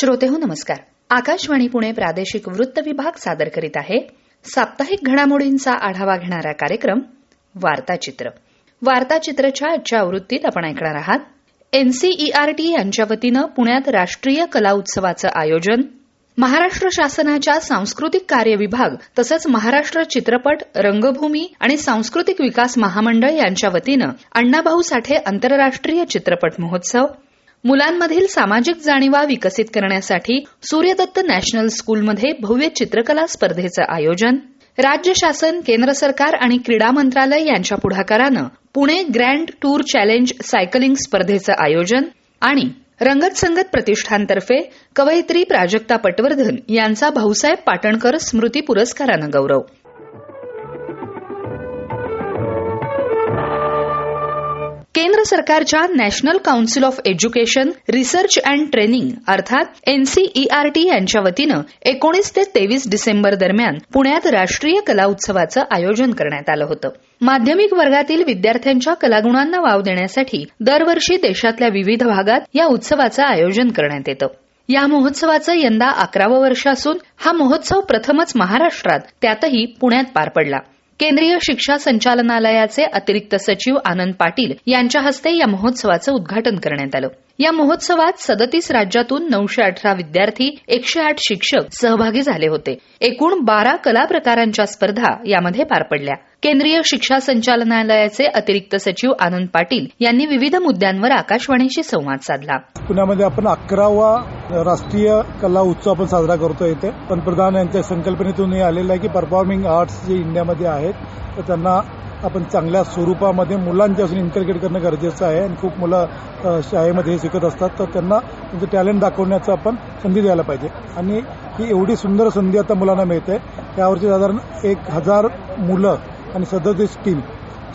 श्रोतेहो नमस्कार. आकाशवाणी पुणे प्रादेशिक वृत्त विभाग सादर करीत आहे साप्ताहिक घडामोडींचा आढावा घेणारा कार्यक्रम वार्ताचित्र. वार्ताचित्रच्या आजच्या आवृत्तीत आपण ऐकणार आहात NCERT यांच्या वतीनं पुण्यात राष्ट्रीय कला उत्सवाचं आयोजन, महाराष्ट्र शासनाच्या सांस्कृतिक कार्य विभाग तसंच महाराष्ट्र चित्रपट, रंगभूमी आणि सांस्कृतिक विकास महामंडळ यांच्या वतीनं अण्णाभाऊ साठे आंतरराष्ट्रीय चित्रपट महोत्सव, मुलांमधील सामाजिक जाणीवा विकसित करण्यासाठी सूर्यदत्त नॅशनल स्कूलमध्ये भव्य चित्रकला स्पर्धेचं आयोजन, राज्य शासन, केंद्र सरकार आणि क्रीडा मंत्रालय यांच्या पुढाकारानं Pune grand tour challenge cycling स्पर्धेचं आयोजन आणि रंगत संगत प्रतिष्ठानतर्फे कवयित्री प्राजक्ता पटवर्धन यांचा भाऊसाहेब पाटणकर स्मृती पुरस्कारानं गौरव. केंद्र सरकारच्या national council of education, research and training अर्थात NCERT यांच्या वतीनं 19 ते 23 डिसेंबर दरम्यान पुण्यात राष्ट्रीय कला उत्सवाचं आयोजन करण्यात आलं होतं. माध्यमिक वर्गातील विद्यार्थ्यांच्या कलागुणांना वाव देण्यासाठी दरवर्षी देशातल्या विविध भागात या उत्सवाचं आयोजन करण्यात येतं. या महोत्सवाचं यंदा 11वं वर्ष असून हा महोत्सव प्रथमच महाराष्ट्रात, त्यातही पुण्यात पार पडला. केंद्रीय शिक्षा संचालनालयाचे अतिरिक्त सचिव आनंद पाटील यांच्या हस्ते या महोत्सवाचं उद्घाटन करण्यात आलं. या महोत्सवात 37 राज्यातून 918 विद्यार्थी, 108 शिक्षक सहभागी झाले होते. एकूण 12 कला प्रकारांच्या स्पर्धा यामध्ये पार पडल्या. केंद्रीय शिक्षा संचालनालयाचे अतिरिक्त सचिव आनंद पाटील यांनी विविध मुद्द्यांवर आकाशवाणीशी संवाद साधला. पुण्यामध्ये आपण 11वा राष्ट्रीय कला उत्सव आपण साजरा करतो. इथे पंतप्रधान यांच्या संकल्पनेतून हे आलेलं आहे की परफॉर्मिंग आर्ट्स जे इंडियामध्ये आहेत तर त्यांना आपण चांगल्या स्वरूपामध्ये मुलांच्यापासून इन्कल्केट करणं गरजेचं आहे. आणि खूप मुलं शाळेमध्ये शिकत असतात तर त्यांना त्यांचं टॅलेंट दाखवण्याचं आपण संधी द्यायला पाहिजे. आणि ही एवढी सुंदर संधी आता मुलांना मिळते. यावरची साधारण 1000 मुलं आणि 37 टीम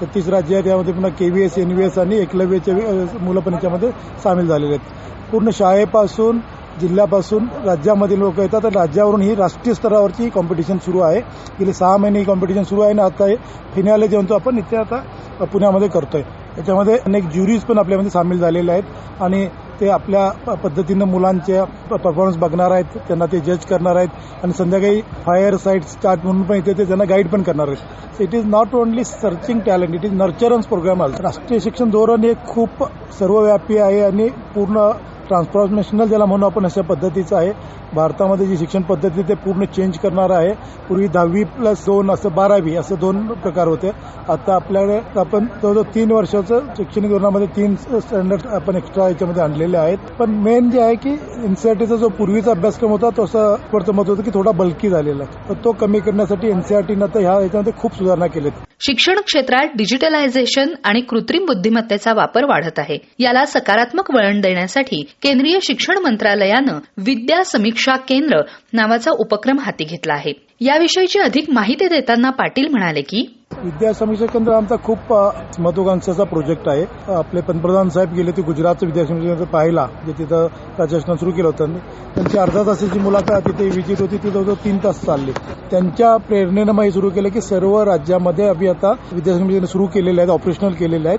36 राज्य आहेत. यामध्ये पुन्हा KVS, NVS आणि एकलव्यचे मुलं पण याच्यामध्ये सामील झालेले आहेत. पूर्ण शाळेपासून, जिल्ह्यापासून राज्यामधील लोक येतात. तर राज्यावरून ही राष्ट्रीय स्तरावरची कॉम्पिटिशन सुरू आहे. गेले 6 महिने ही कॉम्पिटिशन सुरू आहे आणि आता हे फिनाले जे म्हणतो आपण इथे आता पुण्यामध्ये करतोय. याच्यामध्ये अनेक ज्युरीज पण आपल्यामध्ये सामील झालेले आहेत आणि ते आपल्या पद्धतीनं मुलांच्या परफॉर्मन्स बघणार आहेत, त्यांना ते जज करणार आहेत आणि संध्याकाळी फायर साईट स्टार्ट म्हणून पण इथे ते त्यांना गाईड पण करणार आहेत. So it is not only searching talent, it is nurturance programme. राष्ट्रीय शिक्षण धोरण हे खूप सर्वव्यापी आहे आणि पूर्ण ट्रान्सफॉर्मेशनल ज्याला म्हणून आपण अशा पद्धतीचं आहे. भारतामध्ये जी शिक्षण पद्धती ते पूर्ण चेंज करणार आहे. पूर्वी 10वी+2 असं 12वी असं 2 प्रकार होते. आता आपल्याकडे आपण जवळजवळ 3 वर्षाचं शैक्षणिक धोरणामध्ये 3 स्टँडर्ड आपण एक्स्ट्रा याच्यामध्ये आणलेले आहेत. पण मेन जे आहे की NCERTचा जो पूर्वीचा अभ्यासक्रम होता तसं वरचं मत होतं की थोडा बल्की झालेला आहे. तर तो कमी करण्यासाठी NCERTनं आता ह्या याच्यामध्ये खूप सुधारणा केल्यात. शिक्षण क्षेत्रात डिजिटलायझेशन आणि कृत्रिम बुद्धिमत्तेचा वापर वाढत आहे. याला सकारात्मक वळण देण्यासाठी केंद्रीय शिक्षण मंत्रालयानं विद्या समीक्षा केंद्र नावाचा उपक्रम हाती घेतला आहे. याविषयीची अधिक माहिती देताना पाटील म्हणाले की विद्या समीक्षा केंद्र आमचा खूप महत्वाकांक्षाचा प्रोजेक्ट आहे. आपले पंतप्रधान साहेब गेले ते गुजरातचं विद्या समीक्षा केंद्र पाहायला, जे तिथं राज्यशासनानं सुरू केलं होतं. त्यांची अर्धा तासाची मुलाखत तिथे विजिट होती, ती जवळजवळ 3 तास चालली. त्यांच्या प्रेरणेनं मग हे सुरू केलं की सर्व राज्यामध्ये आम्ही आता विद्या समीक्षा केंद्र सुरू केलेले आहेत, ऑपरेशनल केलेले आहेत.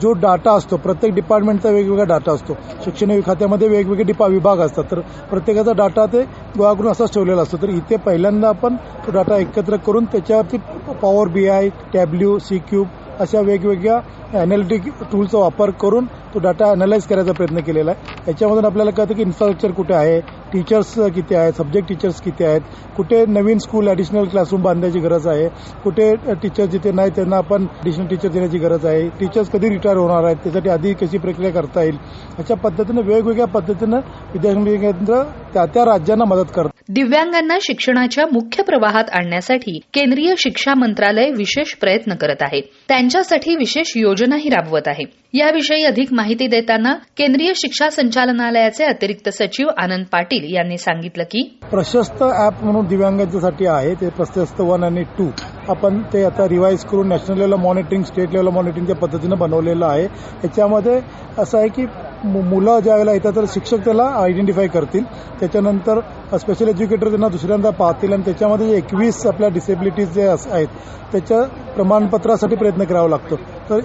जो डाटा असतो प्रत्येक डिपार्टमेंटचा वेगवेगळा डाटा असतो. शिक्षण खात्यामध्ये वेगवेगळे विभाग असतात, तर प्रत्येकाचा डाटा ते गोळा करून असाच ठेवलेला असतो. तर इथे पहिल्यांदा आपण तो डाटा एकत्र करून त्याच्यावरती पॉवर BI, टॅब्ल्यू, C-क्यूब अशा वेगवेगळ्या अॅनालिटिक टूलचा वापर करून तो डाटा अॅनालाइज करायचा प्रयत्न केलेला आहे. याच्यामधून आपल्याला कळतं की इन्फ्रास्ट्रक्चर कुठे आहे, टीचर्स किती आहेत, सब्जेक्ट टीचर्स किती आहेत, कुठे नवीन स्कूल ॲडिशनल क्लासरूम बांधायची गरज आहे, कुठे टीचर्स जिथे नाही त्यांना आपण ॲडिशनल टीचर देण्याची गरज आहे, टीचर्स कधी रिटायर होणार आहेत, त्यासाठी आधी कशी प्रक्रिया करता येईल. अशा पद्धतीनं वेगवेगळ्या पद्धतीनं विद्यासंधी केंद्र त्या राज्यांना मदत करतं. दिव्यांगांना शिक्षणाच्या मुख्य प्रवाहात आणण्यासाठी केंद्रीय शिक्षा मंत्रालय विशेष प्रयत्न करत आहे. त्यांच्यासाठी विशेष योजनाही राबवत आहे. याविषयी अधिक माहिती देताना केंद्रीय शिक्षा संचालनालयाचे अतिरिक्त सचिव आनंद पाटील यांनी सांगितलं की प्रशस्त ॲप म्हणून दिव्यांगांच्यासाठी आहे. ते प्रशस्त 1 आणि 2 आपण ते आता रिवाईज करून national level monitoring, state level मॉनिटरिंगच्या पद्धतीनं बनवलेलं आहे. याच्यामध्ये असं आहे की मुलं ज्या वेळेला येतात तर शिक्षक त्याला आयडेंटिफाय करतील. त्याच्यानंतर स्पेशल एज्युकेटर त्यांना दुसऱ्यांदा पाहतील आणि त्याच्यामध्ये 21 आपल्या डिसेबिलिटीज जे आहेत त्याच्या प्रमाणपत्रासाठी प्रयत्न करावा लागतो. तर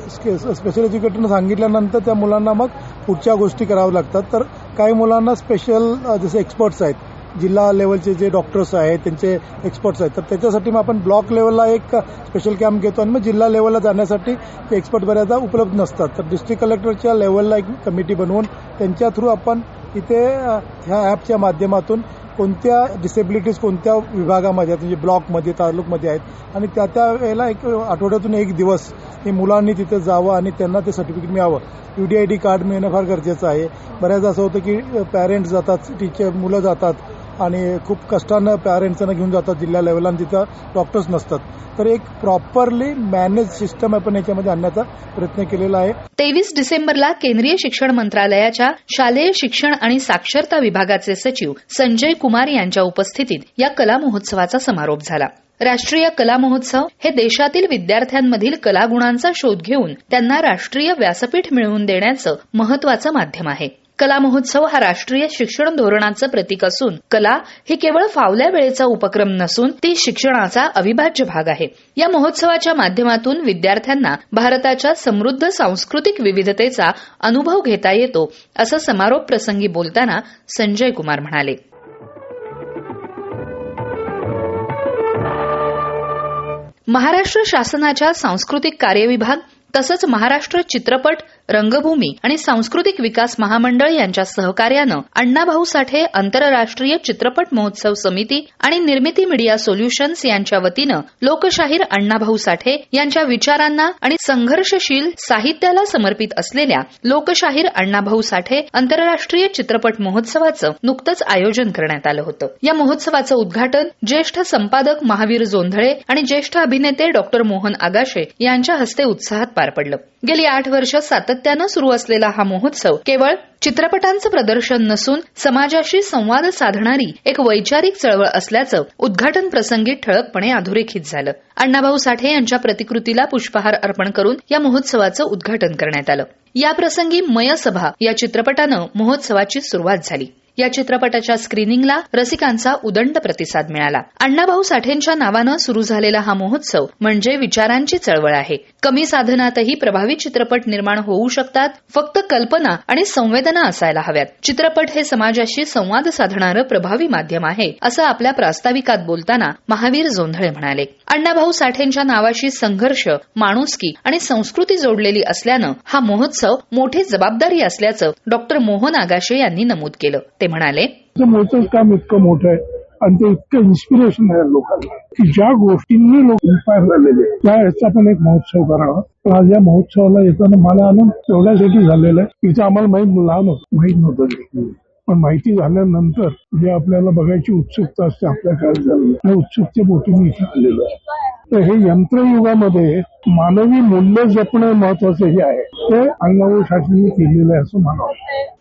स्पेशल एज्युकेटरनं सांगितल्यानंतर त्या मुलांना मग पुढच्या गोष्टी कराव्या लागतात. तर काही मुलांना स्पेशल जसे एक्सपर्ट्स आहेत, जिल्हा लेवलचे जे डॉक्टर्स आहेत त्यांचे एक्सपर्ट्स आहेत, तर त्याच्यासाठी मग आपण ब्लॉक लेवलला एक स्पेशल कॅम्प घेतो आणि मग जिल्हा लेवलला जाण्यासाठी ते एक्सपर्ट बऱ्याचदा उपलब्ध नसतात. तर डिस्ट्रिक्ट कलेक्टरच्या लेवलला एक कमिटी बनवून त्यांच्या थ्रू आपण इथे ह्या ॲपच्या माध्यमातून कोणत्या डिसेबिलिटीज कोणत्या विभागामध्ये आहेत, म्हणजे ब्लॉकमध्ये तालुक्यामध्ये आहेत आणि त्या वेळेला एक आठवड्यातून एक दिवस हे मुलांनी तिथे जावं आणि त्यांना ते सर्टिफिकेट मिळावं. UDID कार्ड मिळणं फार गरजेचं आहे. बऱ्याचदा असं होतं की पॅरेंट्स जातात, टीचर मुलं जातात आणि खूप कष्टानं पॅरेंट्सना घेऊन जातात जिल्हा लेवलला आणि तिथं डॉक्टर्स नसतात. तर एक प्रॉपरली मॅनेज सिस्टम आपण याच्यामध्ये आणण्याचा प्रयत्न केलेला आहे. 23 डिसेंबरला केंद्रीय शिक्षण मंत्रालयाच्या शालेय शिक्षण आणि साक्षरता विभागाचे सचिव संजय कुमार यांच्या उपस्थितीत या कला महोत्सवाचा समारोप झाला. राष्ट्रीय कला महोत्सव हे देशातील विद्यार्थ्यांमधील कलागुणांचा शोध घेऊन त्यांना राष्ट्रीय व्यासपीठ मिळवून देण्याचं महत्वाचं माध्यम आहे. कला महोत्सव हा राष्ट्रीय शिक्षण धोरणाचं प्रतीक असून कला ही केवळ फावल्या वेळेचा उपक्रम नसून ती शिक्षणाचा अविभाज्य भाग आहे. या महोत्सवाच्या माध्यमातून विद्यार्थ्यांना भारताच्या समृद्ध सांस्कृतिक विविधतेचा अनुभव घेता येतो, असं समारोप प्रसंगी बोलताना संजय कुमार म्हणाले. महाराष्ट्र शासनाच्या सांस्कृतिक कार्य विभाग तसंच महाराष्ट्र चित्रपट, रंगभूमी आणि सांस्कृतिक विकास महामंडळ यांच्या सहकार्यानं अण्णाभाऊ साठे आंतरराष्ट्रीय चित्रपट महोत्सव समिती आणि निर्मिती मीडिया सोल्युशन्स यांच्या वतीनं लोकशाहीर अण्णाभाऊ साठे यांच्या विचारांना आणि संघर्षशील साहित्याला समर्पित असलेल्या लोकशाहीर अण्णाभाऊ साठे आंतरराष्ट्रीय चित्रपट महोत्सवाचं नुकतंच आयोजन करण्यात आलं होतं. या महोत्सवाचं उद्घाटन ज्येष्ठ संपादक महावीर जोंधळे आणि ज्येष्ठ अभिनेते डॉक्टर मोहन आगाशे यांच्या हस्ते उत्साहात पार पडलं. गेली 8 वर्ष सातत्यानं सुरू असलेला हा महोत्सव केवळ चित्रपटांचं प्रदर्शन नसून समाजाशी संवाद साधणारी एक वैचारिक चळवळ असल्याचं उद्घाटन प्रसंगी ठळकपणे अधोरेखित झालं. अण्णाभाऊ साठे यांच्या प्रतिकृतीला पुष्पहार अर्पण करून या महोत्सवाचं उद्घाटन करण्यात आलं. या प्रसंगी मयसभा या चित्रपटानं महोत्सवाची सुरुवात झाली. या चित्रपटाच्या स्क्रीनिंगला रसिकांचा उदंड प्रतिसाद मिळाला. अण्णाभाऊ साठेंच्या नावानं सुरू झालेला हा महोत्सव म्हणजे विचारांची चळवळ आहे. कमी साधनातही प्रभावी चित्रपट निर्माण होऊ शकतात. फक्त कल्पना आणि संवेदना असायला हव्यात. चित्रपट हे समाजाशी संवाद साधणारं प्रभावी माध्यम आहे, असं आपल्या प्रास्ताविकात बोलताना महावीर जोंधळे म्हणाले. अण्णाभाऊ साठेंच्या नावाशी संघर्ष, माणुसकी आणि संस्कृती जोडलेली असल्यानं हा महोत्सव मोठी जबाबदारी असल्याचं डॉक्टर मोहन आगाशे यांनी नमूद केलं. ते म्हणाले, मोठं काम इतकं मोठं आहे आणि ते इतकं इन्स्पिरेशन आहे लोकांना की ज्या गोष्टींनी लोक इन्स्पायर झालेले त्या याचा पण एक महोत्सव करावा. पण आज या महोत्सवाला येताना मला आनंद एवढ्यासाठी झालेला आहे की आम्हाला माहित नव्हतं. पण माहिती झाल्यानंतर जे आपल्याला बघायची उत्सुकता असते आपल्या काय झालं त्या उत्सुकते बोटीने इथे आलेलं आहे. तर हे यंत्रयुगामध्ये मानवी मूल्य जपणं महत्वाचं हे आहे. ते अण्णाभाऊ साठेंनी केलेलं आहे असं मला वाटतं.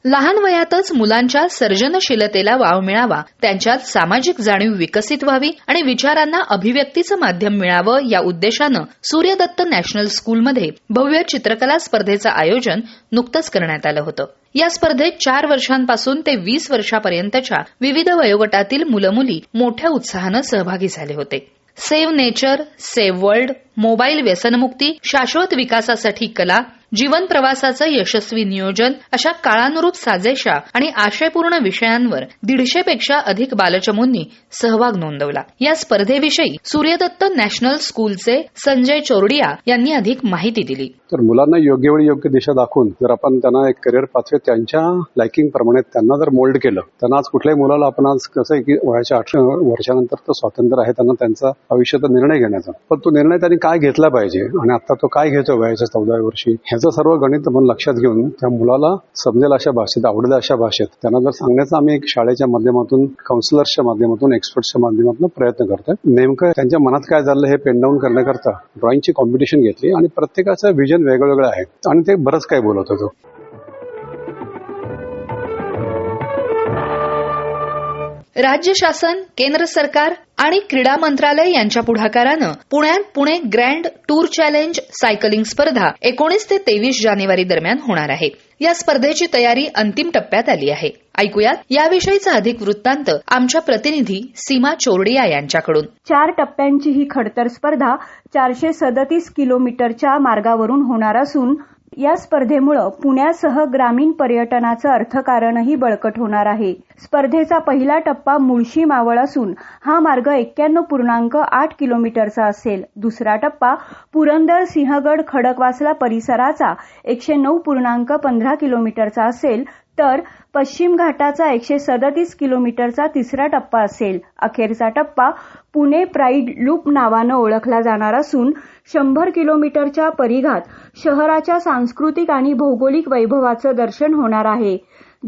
लहान वयातच मुलांच्या सर्जनशीलतेला वाव मिळावा, त्यांच्यात सामाजिक जाणीव विकसित व्हावी आणि विचारांना अभिव्यक्तीचं माध्यम मिळावं या उद्देशानं सूर्यदत्त नॅशनल स्कूलमध्ये भव्य चित्रकला स्पर्धेचं आयोजन नुकतंच करण्यात आलं होतं. या स्पर्धेत 4 वर्षांपासून ते 20 वर्षापर्यंतच्या विविध वयोगटातील मुलं-मुली मोठ्या उत्साहानं सहभागी झाले होते. Save nature, save world, mobile व्यसनमुक्ती, शाश्वत विकासासाठी कला, जीवन प्रवासाचं यशस्वी नियोजन अशा काळानुरूप साजेशा आणि आशयपूर्ण विषयांवर 150 पेक्षा अधिक बालचमूंनी सहभाग नोंदवला. या स्पर्धेविषयी सूर्यदत्त नॅशनल स्कूलचे संजय चोरडिया यांनी अधिक माहिती दिली. तर मुलांना योग्य वेळी योग्य दिशा दाखवून जर आपण त्यांना एक करिअर पाथवे त्यांच्या लायकिंग प्रमाणे त्यांना जर मोल्ड केलं, त्यांना आज कुठल्याही मुलाला आपण आज कसं आहे की वयाच्या 18 वर्षानंतर तर स्वातंत्र्य आहे त्यांना त्यांचा आयुष्याचा निर्णय घेण्याचा. पण तो निर्णय त्यांनी काय घेतला पाहिजे आणि आता तो काय घेतो वयाच्या 14व्या वर्षी ह्याचं सर्व गणित आपण लक्षात घेऊन त्या मुलाला समजेल अशा भाषेत, आवडेल अशा भाषेत त्यांना जर सांगण्याचा आम्ही एक शाळेच्या माध्यमातून, काउन्सिलर्सच्या माध्यमातून, एक्सपर्ट्सच्या माध्यमातून प्रयत्न करतोय. नेमकं त्यांच्या मनात काय झालं हे पेन डाऊन करण्याकरता ड्रॉइंगची कॉम्पिटिशन घेतली आणि प्रत्येकाचं व्हिजन वेगवेगळं आहे आणि ते बरंच काय बोलत होतो. राज्य शासन, केंद्र सरकार आणि क्रीडा मंत्रालय यांच्या पुढाकारानं पुण्यात Pune grand tour challenge cycling स्पर्धा 19 ते 23 जानेवारी दरम्यान होणार आहे. या स्पर्धेची तयारी अंतिम टप्प्यात आली आहे. ऐकूयात याविषयीचा अधिक वृत्तांत आमच्या प्रतिनिधी सीमा चोरडिया यांच्याकडून. 4 टप्प्यांची ही खडतर स्पर्धा 437 किलोमीटरच्या मार्गावरून होणार असून या स्पर्धेमुळे पुण्यासह ग्रामीण पर्यटनाचं अर्थकारणही बळकट होणार आहे. स्पर्धेचा पहिला टप्पा मुळशी मावळ असून हा मार्ग 91.8 किलोमीटरचा असेल. दुसरा टप्पा पुरंदर, सिंहगड, खडकवासला परिसराचा 109.15 किलोमीटरचा असेल तर पश्चिम घाटाचा 137 किलोमीटरचा तिसरा टप्पा असेल. अखेरचा टप्पा पुणे प्राईड लूप नावानं ओळखला जाणार असून 100 किलोमीटरच्या परिघात शहराच्या सांस्कृतिक आणि भौगोलिक वैभवाचं दर्शन होणार आहे.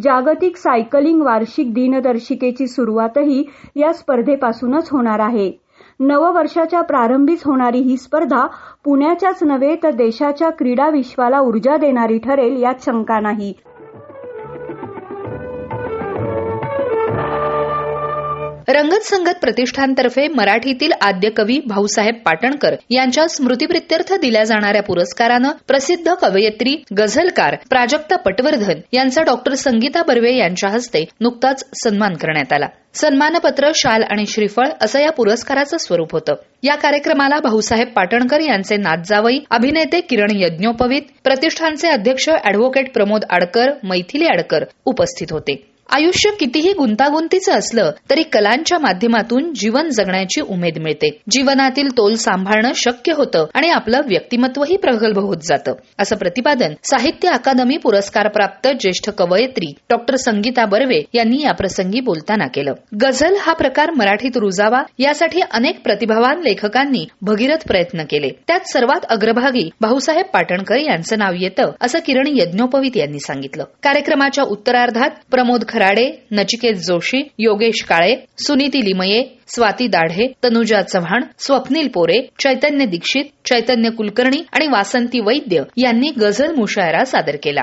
जागतिक सायकलिंग वार्षिक दिनदर्शिकेची सुरुवातही या स्पर्धेपासूनच होणार आहे. नववर्षाच्या प्रारंभीच होणारी ही स्पर्धा पुण्याच्याच नव्हे तर देशाच्या क्रीडा विश्वाला ऊर्जा देणारी ठरेल यात शंका नाही. रंगत संगत प्रतिष्ठानतर्फे मराठीतील आद्य कवी भाऊसाहेब पाटणकर यांच्या स्मृतिप्रित्यर्थ दिल्या जाणाऱ्या पुरस्कारानं प्रसिद्ध कवयित्री, गझलकार प्राजक्ता पटवर्धन यांचा डॉक्टर संगीता बर्वे यांच्या हस्ते नुकताच सन्मान करण्यात आला. सन्मानपत्र, शाल आणि श्रीफळ असं या पुरस्काराचं स्वरूप होतं. या कार्यक्रमाला भाऊसाहेब पाटणकर यांचे नातजावई अभिनेते किरण यज्ञोपवीत, प्रतिष्ठानचे अध्यक्ष अॅडव्होकेट प्रमोद आडकर, मैथिली आडकर उपस्थित होते. आयुष्य कितीही गुंतागुंतीचं असलं तरी कलांच्या माध्यमातून जीवन जगण्याची उमेद मिळते. जीवनातील तोल सांभाळणं शक्य होतं आणि आपलं व्यक्तिमत्वही प्रगल्भ होत जातं, असं प्रतिपादन साहित्य अकादमी पुरस्कार प्राप्त ज्येष्ठ कवयित्री डॉक्टर संगीता बर्वे यांनी याप्रसंगी बोलताना केलं. गझल हा प्रकार मराठीत रुजावा यासाठी अनेक प्रतिभावान लेखकांनी भगीरथ प्रयत्न केले. त्यात सर्वात अग्रभागी भाऊसाहेब पाटणकर यांचं नाव येतं, असं किरण यज्ञोपवीत यांनी सांगितलं. कार्यक्रमाच्या उत्तरार्धात प्रमोद खराडे, नचिकेत जोशी, योगेश काळे, सुनीती लिमये, स्वाती दाढे, तनुजा चव्हाण, स्वप्नील पोरे, चैतन्य दीक्षित, चैतन्य कुलकर्णी आणि वासंती वैद्य यांनी गझल मुशायरा सादर केला.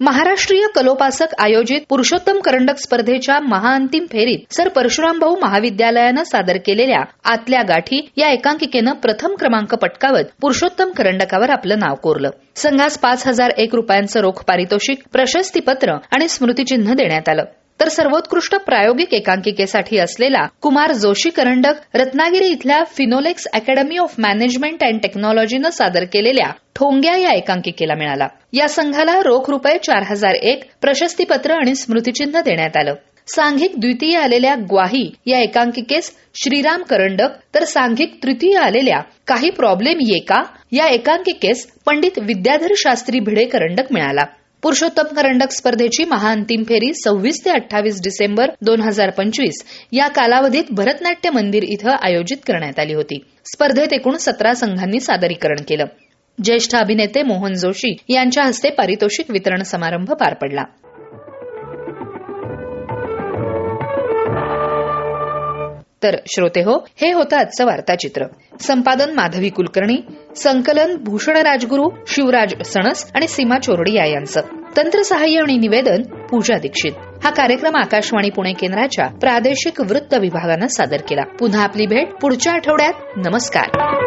महाराष्ट्रीय कलोपासक आयोजित पुरुषोत्तम करंडक स्पर्धेच्या महाअंतिम फेरीत सर परशुरामभाऊ महाविद्यालयानं सादर केलेल्या आतल्या गाठी या एकांकिकेनं प्रथम क्रमांक पटकावत पुरुषोत्तम करंडकावर आपलं नाव कोरलं. संघास 5,001 रुपयांचं रोख पारितोषिक, प्रशस्तीपत्र आणि स्मृतिचिन्ह देण्यात आलं. तर सर्वोत्कृष्ट प्रायोगिक एकांकिकेसाठी असलेला कुमार जोशी करंडक रत्नागिरी इथल्या Finolex academy of management and टेक्नॉलॉजीनं सादर केलेल्या ठोंग्या या एकांकिकेला मिळाला. या संघाला रोख रुपये 4,001, प्रशस्तीपत्र आणि स्मृतिचिन्ह देण्यात आलं. सांघिक द्वितीय आलेल्या ग्वाही या एकांकिकेस श्रीराम करंडक, तर सांघिक तृतीय आलेल्या काही प्रॉब्लेम ये का या एकांकिकेस पंडित विद्याधर शास्त्री भिडे करंडक मिळाला. पुरुषोत्तम करंडक स्पर्धेची महाअंतिम फेरी 26 ते 28 डिसेंबर 2025 या कालावधीत भरतनाट्य मंदिर इथं आयोजित करण्यात आली होती. स्पर्धेत एकूण 17 संघांनी सादरीकरण केलं. ज्येष्ठ अभिनेते मोहन जोशी यांच्या हस्ते पारितोषिक वितरण समारंभ पार पडला. तर श्रोते हो, हे होतं आजचं वार्ताचित्र. संपादन माधवी कुलकर्णी, संकलन भूषण राजगुरू, शिवराज सणस आणि सीमा चोरडिया यांचं. तंत्रसहाय्य आणि निवेदन पूजा दीक्षित. हा कार्यक्रम आकाशवाणी पुणे केंद्राच्या प्रादेशिक वृत्त विभागानं सादर केला. पुन्हा आपली भेट पुढच्या आठवड्यात. नमस्कार.